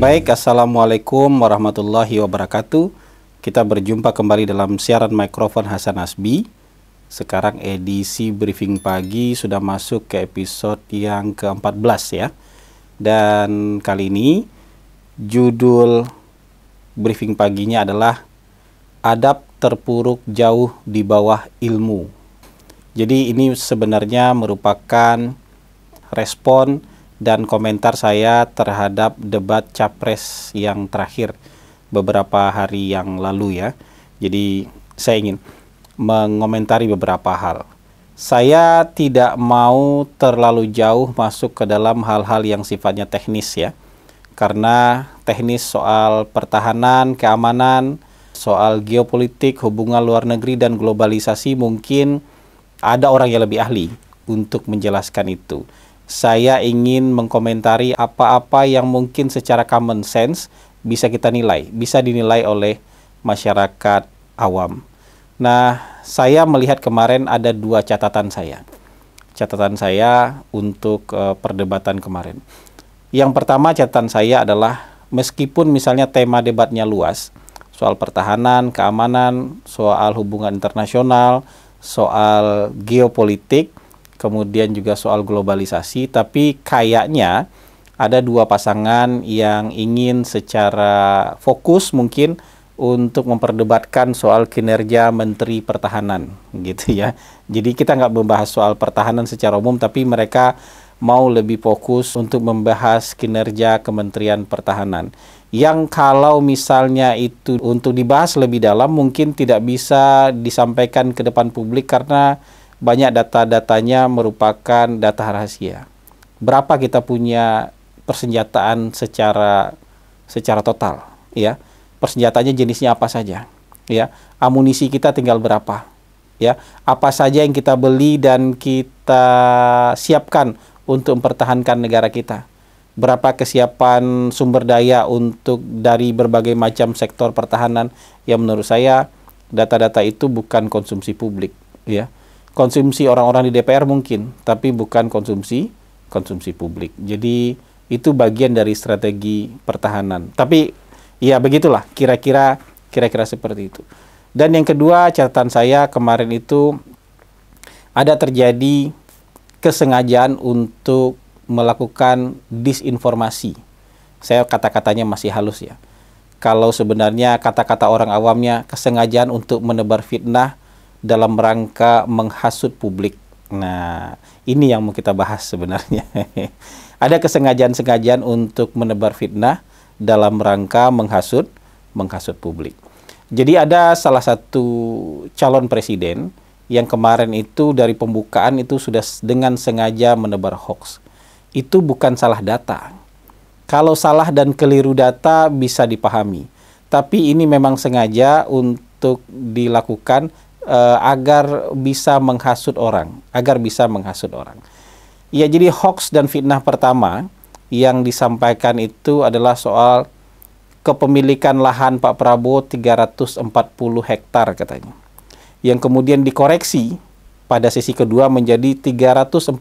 Baik, Assalamualaikum warahmatullahi wabarakatuh. Kita berjumpa kembali dalam siaran mikrofon Hasan Asbi. Sekarang edisi briefing pagi sudah masuk ke episode yang ke-14 ya. Dan kali ini judul briefing paginya adalah Adab terpuruk jauh di bawah ilmu. Jadi ini sebenarnya merupakan respon dan komentar saya terhadap debat capres yang terakhir beberapa hari yang lalu ya. Jadi saya ingin mengomentari beberapa hal. Saya tidak mau terlalu jauh masuk ke dalam hal-hal yang sifatnya teknis ya. Karena teknis soal pertahanan, keamanan, soal geopolitik, hubungan luar negeri dan globalisasi mungkin ada orang yang lebih ahli untuk menjelaskan itu. Saya ingin mengkomentari apa-apa yang mungkin secara common sense bisa kita nilai, bisa dinilai oleh masyarakat awam. Nah, saya melihat kemarin ada dua catatan saya. Catatan saya untuk perdebatan kemarin. Yang pertama catatan saya adalah meskipun misalnya tema debatnya luas, soal pertahanan, keamanan, soal hubungan internasional, soal geopolitik, kemudian juga soal globalisasi, tapi kayaknya ada dua pasangan yang ingin secara fokus mungkin untuk memperdebatkan soal kinerja Menteri Pertahanan gitu ya. Jadi kita nggak membahas soal pertahanan secara umum, tapi mereka mau lebih fokus untuk membahas kinerja Kementerian Pertahanan. Yang kalau misalnya itu untuk dibahas lebih dalam mungkin tidak bisa disampaikan ke depan publik karena banyak data-datanya merupakan data rahasia. Berapa kita punya persenjataan secara total, ya? Persenjataannya jenisnya apa saja, ya? Amunisi kita tinggal berapa, ya? Apa saja yang kita beli dan kita siapkan untuk mempertahankan negara kita? Berapa kesiapan sumber daya untuk dari berbagai macam sektor pertahanan? Yang menurut saya data-data itu bukan konsumsi publik, ya. Konsumsi orang-orang di DPR mungkin, tapi bukan konsumsi publik. Jadi itu bagian dari strategi pertahanan. Tapi ya begitulah, kira-kira seperti itu. Dan yang kedua catatan saya kemarin itu ada terjadi kesengajaan untuk melakukan disinformasi. Saya kata-katanya masih halus ya. Kalau sebenarnya kata-kata orang awamnya kesengajaan untuk menebar fitnah dalam rangka menghasut publik. Nah, ini yang mau kita bahas sebenarnya. Ada kesengajaan-sengajaan untuk menebar fitnah dalam rangka menghasut publik. Jadi ada salah satu calon presiden yang kemarin itu dari pembukaan itu sudah dengan sengaja menebar hoax. Itu bukan salah data. Kalau salah dan keliru data bisa dipahami. Tapi ini memang sengaja untuk dilakukan agar bisa menghasut orang, Ya, jadi hoax dan fitnah pertama yang disampaikan itu adalah soal kepemilikan lahan Pak Prabowo 340 hektar katanya. Yang kemudian dikoreksi pada sesi kedua menjadi 340.000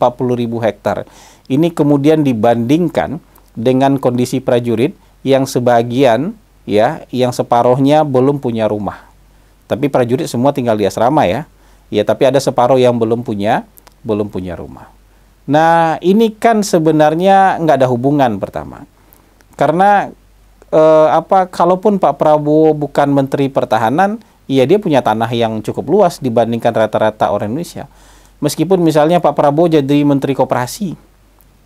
hektar. Ini kemudian dibandingkan dengan kondisi prajurit yang sebagian ya, yang separuhnya belum punya rumah. Tapi prajurit semua tinggal di asrama ya. Ya, tapi ada separuh yang belum punya rumah. Nah, ini kan sebenarnya nggak ada hubungan pertama. Karena kalaupun Pak Prabowo bukan Menteri Pertahanan, ya dia punya tanah yang cukup luas dibandingkan rata-rata orang Indonesia. Meskipun misalnya Pak Prabowo jadi Menteri Koperasi.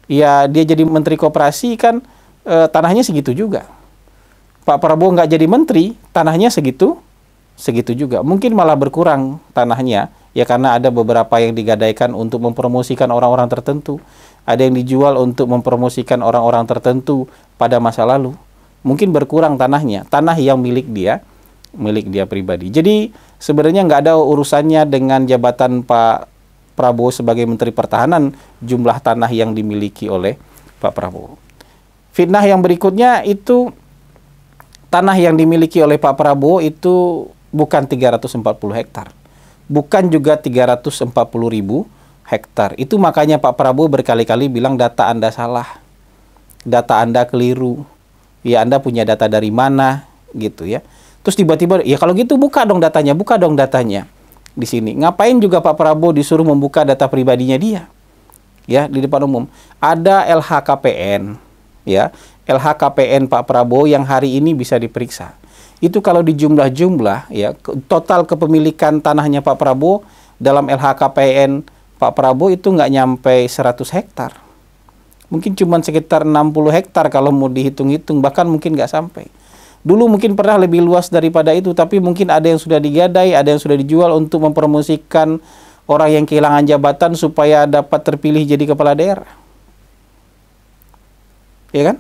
Ya, dia jadi Menteri Koperasi kan tanahnya segitu juga. Pak Prabowo nggak jadi menteri, tanahnya segitu juga. Mungkin malah berkurang tanahnya, ya karena ada beberapa yang digadaikan untuk mempromosikan orang-orang tertentu. Ada yang dijual untuk mempromosikan orang-orang tertentu pada masa lalu. Mungkin berkurang tanahnya, tanah yang milik dia pribadi. Jadi sebenarnya nggak ada urusannya dengan jabatan Pak Prabowo sebagai Menteri Pertahanan, jumlah tanah yang dimiliki oleh Pak Prabowo. Fitnah yang berikutnya itu tanah yang dimiliki oleh Pak Prabowo itu bukan 340 hektar. Bukan juga 340.000 hektar. Itu makanya Pak Prabowo berkali-kali bilang data Anda salah. Data Anda keliru. Ya, Anda punya data dari mana gitu ya. Terus tiba-tiba, ya kalau gitu buka dong datanya di sini. Ngapain juga Pak Prabowo disuruh membuka data pribadinya dia? Ya, di depan umum. Ada LHKPN, ya. LHKPN Pak Prabowo yang hari ini bisa diperiksa. Itu kalau dijumlah-jumlah, ya, total kepemilikan tanahnya Pak Prabowo dalam LHKPN Pak Prabowo itu nggak nyampe 100 hektar. Mungkin cuma sekitar 60 hektar kalau mau dihitung-hitung, bahkan mungkin nggak sampai. Dulu mungkin pernah lebih luas daripada itu, tapi mungkin ada yang sudah digadai, ada yang sudah dijual untuk mempromosikan orang yang kehilangan jabatan supaya dapat terpilih jadi kepala daerah. Ya kan?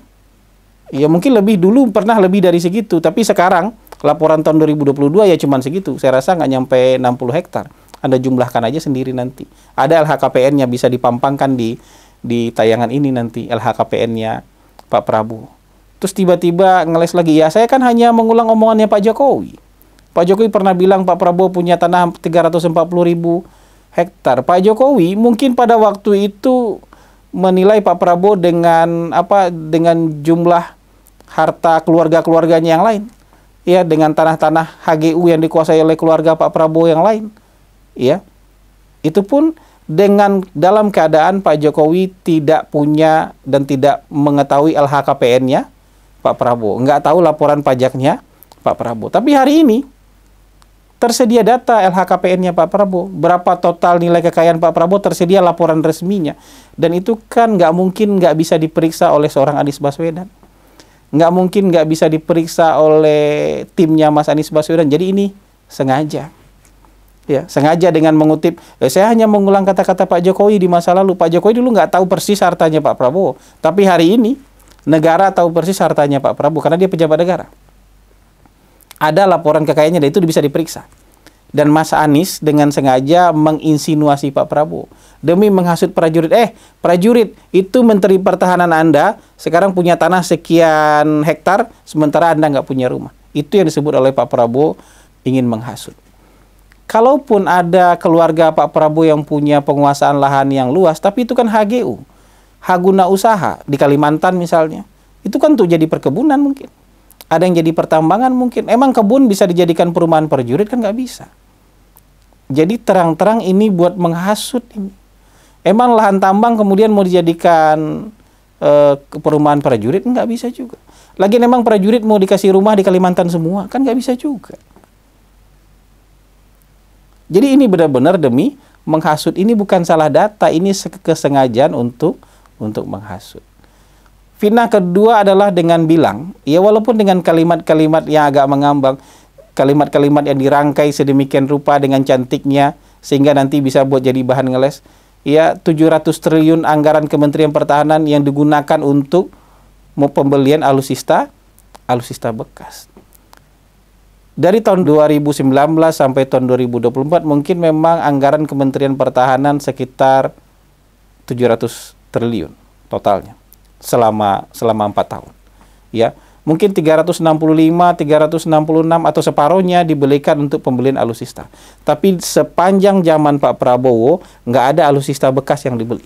Ya mungkin lebih dulu pernah lebih dari segitu, tapi sekarang laporan tahun 2022 ya cuma segitu. Saya rasa nggak nyampe 60 hektar. Anda jumlahkan aja sendiri nanti. Ada LHKPN-nya bisa dipampangkan di tayangan ini nanti, LHKPN-nya Pak Prabowo. Terus tiba-tiba ngeles lagi, ya saya kan hanya mengulang omongannya Pak Jokowi. Pak Jokowi pernah bilang Pak Prabowo punya tanah 340.000 hektar. Pak Jokowi mungkin pada waktu itu menilai Pak Prabowo dengan jumlah harta keluarga-keluarganya yang lain. Ya, dengan tanah-tanah HGU yang dikuasai oleh keluarga Pak Prabowo yang lain. Ya. Itu pun dengan dalam keadaan Pak Jokowi tidak punya dan tidak mengetahui LHKPN-nya Pak Prabowo, nggak tahu laporan pajaknya Pak Prabowo. Tapi hari ini tersedia data LHKPN-nya Pak Prabowo, berapa total nilai kekayaan Pak Prabowo, tersedia laporan resminya. Dan itu kan nggak mungkin nggak bisa diperiksa oleh seorang Anies Baswedan. Nggak mungkin nggak bisa diperiksa oleh timnya Mas Anies Baswedan. Jadi ini sengaja. Ya, sengaja dengan mengutip, saya hanya mengulang kata-kata Pak Jokowi di masa lalu. Pak Jokowi dulu nggak tahu persis hartanya Pak Prabowo. Tapi hari ini negara tahu persis hartanya Pak Prabowo karena dia pejabat negara. Ada laporan kekayaannya dan itu bisa diperiksa. Dan Mas Anies dengan sengaja menginsinuasi Pak Prabowo demi menghasut prajurit. Prajurit, itu Menteri Pertahanan Anda sekarang punya tanah sekian hektar, sementara Anda nggak punya rumah. Itu yang disebut oleh Pak Prabowo ingin menghasut. Kalaupun ada keluarga Pak Prabowo yang punya penguasaan lahan yang luas, tapi itu kan HGU, hak guna usaha di Kalimantan misalnya. Itu kan untuk jadi perkebunan mungkin. Ada yang jadi pertambangan mungkin. Emang kebun bisa dijadikan perumahan prajurit kan nggak bisa. Jadi terang-terang ini buat menghasut ini. Emang lahan tambang kemudian mau dijadikan perumahan prajurit nggak bisa juga. Lagi memang prajurit mau dikasih rumah di Kalimantan semua kan nggak bisa juga. Jadi ini benar-benar demi menghasut. Ini bukan salah data, ini kesengajaan untuk menghasut. Fitnah kedua adalah dengan bilang, ya walaupun dengan kalimat-kalimat yang agak mengambang, kalimat-kalimat yang dirangkai sedemikian rupa dengan cantiknya, sehingga nanti bisa buat jadi bahan ngeles. Ya, 700 triliun anggaran Kementerian Pertahanan yang digunakan untuk pembelian alutsista bekas. Dari tahun 2019 sampai tahun 2024 mungkin memang anggaran Kementerian Pertahanan sekitar 700 triliun totalnya selama 4 tahun. Ya, mungkin 365, 366 atau separuhnya dibelikan untuk pembelian alutsista. Tapi sepanjang zaman Pak Prabowo nggak ada alutsista bekas yang dibeli.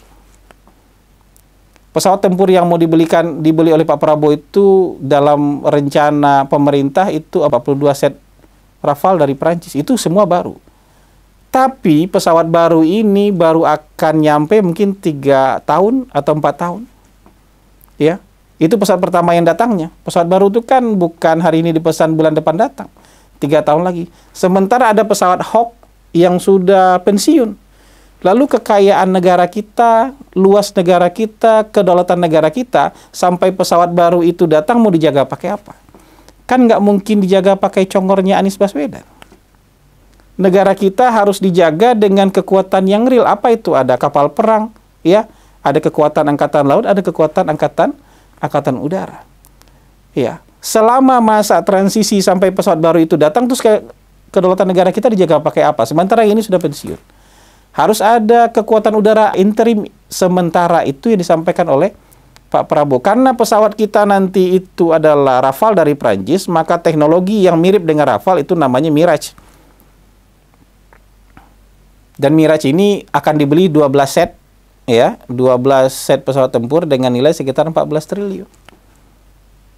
Pesawat tempur yang mau dibeli oleh Pak Prabowo itu dalam rencana pemerintah itu 42 set Rafale dari Prancis. Itu semua baru. Tapi pesawat baru ini baru akan nyampe mungkin 3 tahun atau 4 tahun. Ya, itu pesawat pertama yang datangnya. Pesawat baru itu kan bukan hari ini dipesan bulan depan datang. 3 tahun lagi. Sementara ada pesawat Hawk yang sudah pensiun. Lalu kekayaan negara kita, luas negara kita, kedaulatan negara kita, sampai pesawat baru itu datang mau dijaga pakai apa? Kan nggak mungkin dijaga pakai congornya Anies Baswedan. Negara kita harus dijaga dengan kekuatan yang real. Apa itu? Ada kapal perang, ya, ada kekuatan angkatan laut, ada kekuatan angkatan udara. Ya, selama masa transisi sampai pesawat baru itu datang, terus kedaulatan negara kita dijaga pakai apa? Sementara ini sudah pensiun. Harus ada kekuatan udara interim sementara, itu yang disampaikan oleh Pak Prabowo. Karena pesawat kita nanti itu adalah Rafale dari Prancis, maka teknologi yang mirip dengan Rafale itu namanya Mirage. Dan Mirage ini akan dibeli 12 set, ya, 12 set pesawat tempur dengan nilai sekitar 14 triliun.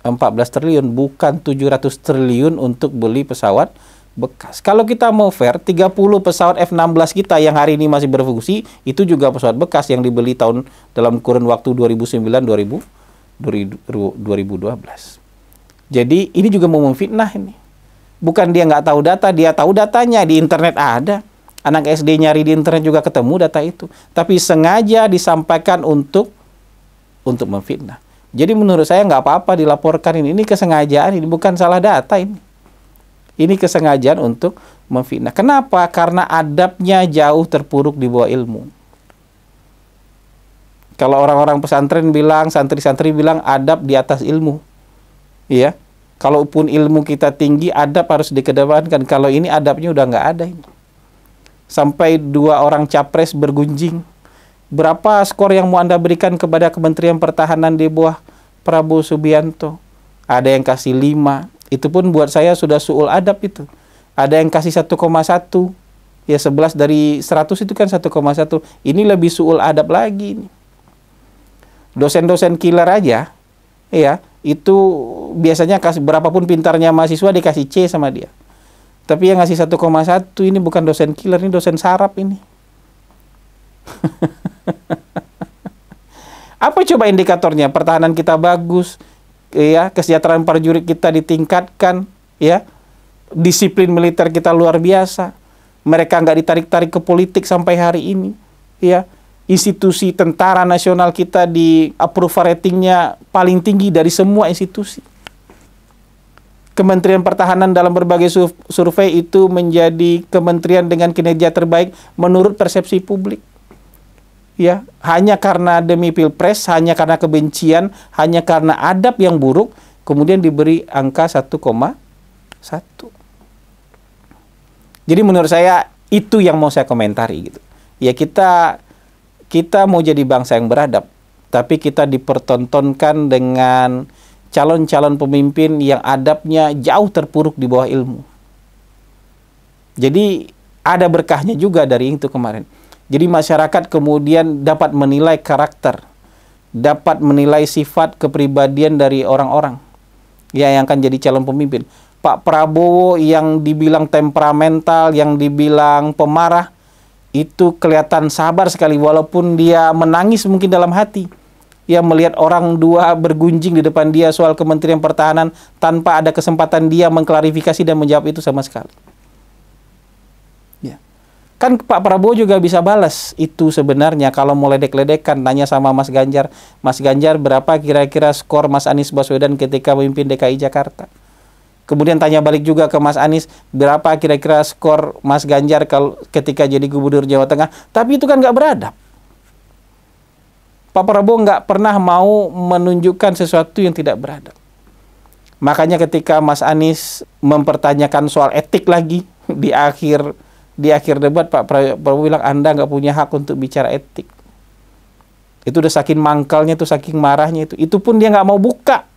14 triliun, bukan 700 triliun untuk beli pesawat bekas. Kalau kita mau fair, 30 pesawat F-16 kita yang hari ini masih berfungsi, itu juga pesawat bekas yang dibeli dalam kurun waktu 2009-2012. Jadi ini juga mau memfitnah ini. Bukan dia nggak tahu data, dia tahu datanya, di internet ada. Anak SD nyari di internet juga ketemu data itu. Tapi sengaja disampaikan untuk memfitnah. Jadi menurut saya nggak apa-apa dilaporkan ini. Ini kesengajaan, ini bukan salah data ini. Ini kesengajaan untuk memfitnah. Kenapa? Karena adabnya jauh terpuruk di bawah ilmu. Kalau orang-orang pesantren bilang, santri-santri bilang adab di atas ilmu. Iya. Kalaupun ilmu kita tinggi, adab harus dikedepankan. Kalau ini adabnya udah nggak ada ini. Sampai 2 orang capres bergunjing. Berapa skor yang mau Anda berikan kepada Kementerian Pertahanan di bawah Prabowo Subianto? Ada yang kasih 5. Itu pun buat saya sudah su'ul adab itu. Ada yang kasih 1,1. Ya 11 dari 100 itu kan 1,1. Ini lebih su'ul adab lagi. Dosen-dosen killer aja, ya, itu biasanya berapapun pintarnya mahasiswa dikasih C sama dia. Tapi yang ngasih 1,1 ini bukan dosen killer, ini dosen sarap ini. Apa coba indikatornya? Pertahanan kita bagus, ya, kesejahteraan prajurit kita ditingkatkan, ya, disiplin militer kita luar biasa. Mereka nggak ditarik-tarik ke politik sampai hari ini, ya. Institusi tentara nasional kita di approval ratingnya paling tinggi dari semua institusi. Kementerian Pertahanan dalam berbagai survei itu menjadi kementerian dengan kinerja terbaik menurut persepsi publik. Ya, hanya karena demi pilpres, hanya karena kebencian, hanya karena adab yang buruk, kemudian diberi angka 1,1. Jadi menurut saya itu yang mau saya komentari gitu. Ya kita mau jadi bangsa yang beradab, tapi kita dipertontonkan dengan calon-calon pemimpin yang adabnya jauh terpuruk di bawah ilmu. Jadi ada berkahnya juga dari itu kemarin. Jadi masyarakat kemudian dapat menilai karakter, dapat menilai sifat kepribadian dari orang-orang yang akan jadi calon pemimpin. Pak Prabowo yang dibilang temperamental, yang dibilang pemarah, itu kelihatan sabar sekali walaupun dia menangis mungkin dalam hati. Ya melihat orang 2 bergunjing di depan dia soal Kementerian Pertahanan tanpa ada kesempatan dia mengklarifikasi dan menjawab itu sama sekali. Ya. Kan Pak Prabowo juga bisa balas itu sebenarnya kalau mau ledek-ledekan, tanya sama Mas Ganjar. Mas Ganjar, berapa kira-kira skor Mas Anies Baswedan ketika memimpin DKI Jakarta? Kemudian tanya balik juga ke Mas Anies, berapa kira-kira skor Mas Ganjar ketika jadi gubernur Jawa Tengah? Tapi itu kan nggak beradab. Pak Prabowo nggak pernah mau menunjukkan sesuatu yang tidak beradab. Makanya ketika Mas Anies mempertanyakan soal etik lagi di akhir debat, Pak Prabowo bilang Anda nggak punya hak untuk bicara etik. Itu udah saking mangkalnya, itu saking marahnya itu. Itu pun dia nggak mau buka.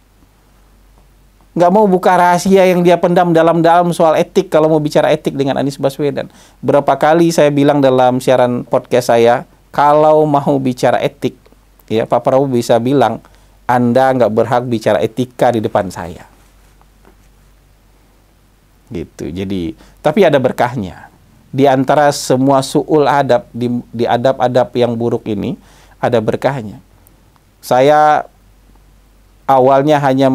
Nggak mau buka rahasia yang dia pendam dalam-dalam soal etik kalau mau bicara etik dengan Anies Baswedan. Berapa kali saya bilang dalam siaran podcast saya, kalau mau bicara etik, ya Pak Prabowo bisa bilang, Anda nggak berhak bicara etika di depan saya. Gitu. Jadi, tapi ada berkahnya. Di antara semua su'ul adab, di adab-adab yang buruk ini, ada berkahnya. Saya awalnya hanya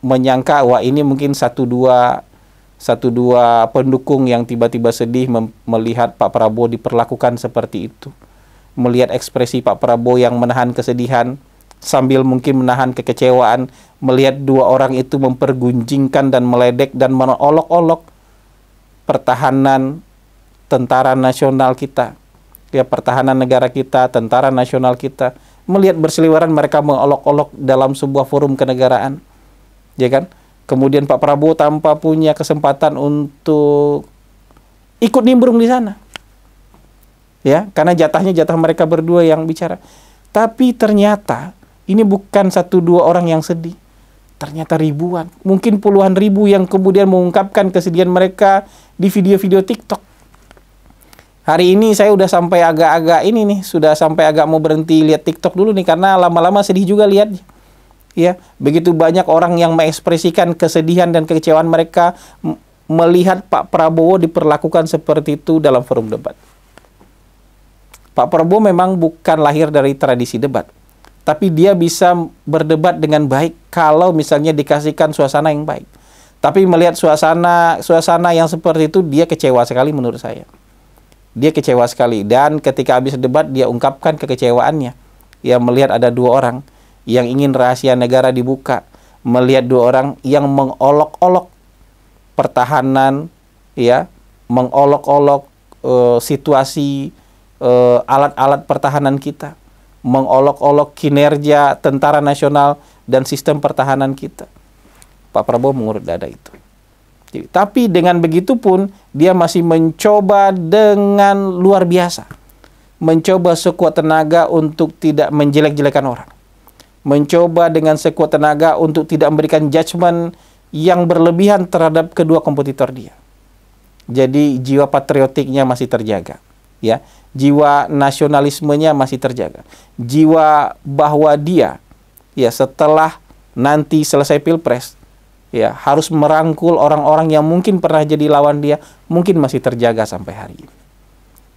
menyangka, wah ini mungkin satu dua pendukung yang tiba-tiba sedih melihat Pak Prabowo diperlakukan seperti itu. Melihat ekspresi Pak Prabowo yang menahan kesedihan sambil mungkin menahan kekecewaan, melihat 2 orang itu mempergunjingkan dan meledek dan mengolok-olok pertahanan tentara nasional kita, ya pertahanan negara kita, tentara nasional kita, melihat berseliweran mereka mengolok-olok dalam sebuah forum kenegaraan, ya kan? Kemudian Pak Prabowo tanpa punya kesempatan untuk ikut nimbrung di sana. Ya, karena jatah mereka berdua yang bicara. Tapi ternyata ini bukan 1-2 orang yang sedih. Ternyata ribuan, mungkin puluhan ribu yang kemudian mengungkapkan kesedihan mereka di video-video TikTok. Hari ini saya udah sampai agak-agak ini nih, sudah sampai agak mau berhenti lihat TikTok dulu nih karena lama-lama sedih juga lihatnya. Ya, begitu banyak orang yang mengekspresikan kesedihan dan kekecewaan mereka melihat Pak Prabowo diperlakukan seperti itu dalam forum debat. Pak Prabowo memang bukan lahir dari tradisi debat, tapi dia bisa berdebat dengan baik kalau misalnya dikasihkan suasana yang baik. Tapi melihat suasana yang seperti itu, dia kecewa sekali menurut saya. Dia kecewa sekali, dan ketika habis debat dia ungkapkan kekecewaannya. Ya, melihat ada dua orang yang ingin rahasia negara dibuka, melihat dua orang yang mengolok-olok pertahanan, ya, mengolok-olok situasi alat-alat pertahanan kita, mengolok-olok kinerja tentara nasional dan sistem pertahanan kita. Pak Prabowo mengurut dada itu. Jadi, tapi dengan begitu pun dia masih mencoba dengan luar biasa, mencoba sekuat tenaga untuk tidak menjelek-jelekan orang, mencoba dengan sekuat tenaga untuk tidak memberikan judgement yang berlebihan terhadap kedua kompetitor dia. Jadi jiwa patriotiknya masih terjaga, ya, jiwa nasionalismenya masih terjaga, jiwa bahwa dia, ya, setelah nanti selesai pilpres, ya, harus merangkul orang-orang yang mungkin pernah jadi lawan dia, mungkin masih terjaga sampai hari ini.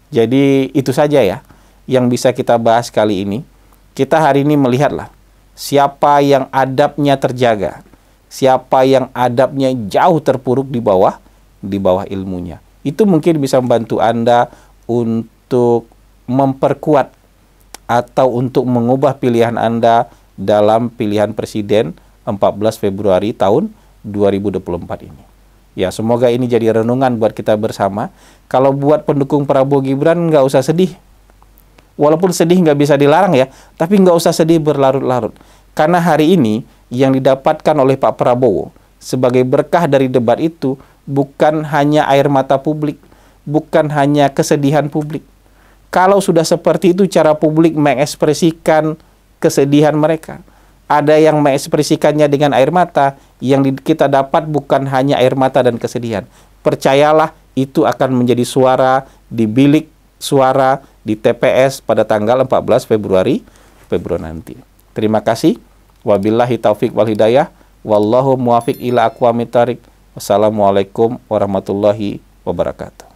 Jadi itu saja ya yang bisa kita bahas kali ini. Kita hari ini melihatlah siapa yang adabnya terjaga, siapa yang adabnya jauh terpuruk di bawah ilmunya. Itu mungkin bisa membantu Anda untuk memperkuat atau untuk mengubah pilihan Anda dalam pilihan presiden 14 Februari tahun 2024 ini. Ya, semoga ini jadi renungan buat kita bersama. Kalau buat pendukung Prabowo Gibran, nggak usah sedih. Walaupun sedih nggak bisa dilarang ya, tapi nggak usah sedih berlarut-larut. Karena hari ini yang didapatkan oleh Pak Prabowo sebagai berkah dari debat itu bukan hanya air mata publik, bukan hanya kesedihan publik. Kalau sudah seperti itu cara publik mengekspresikan kesedihan mereka, ada yang mengekspresikannya dengan air mata, yang kita dapat bukan hanya air mata dan kesedihan. Percayalah, itu akan menjadi suara di bilik suara di TPS pada tanggal 14 Februari nanti. Terima kasih. Wabillahi taufik wal hidayah. Wallahu muwafiq ila aqwamit thariq. Wassalamualaikum warahmatullahi wabarakatuh.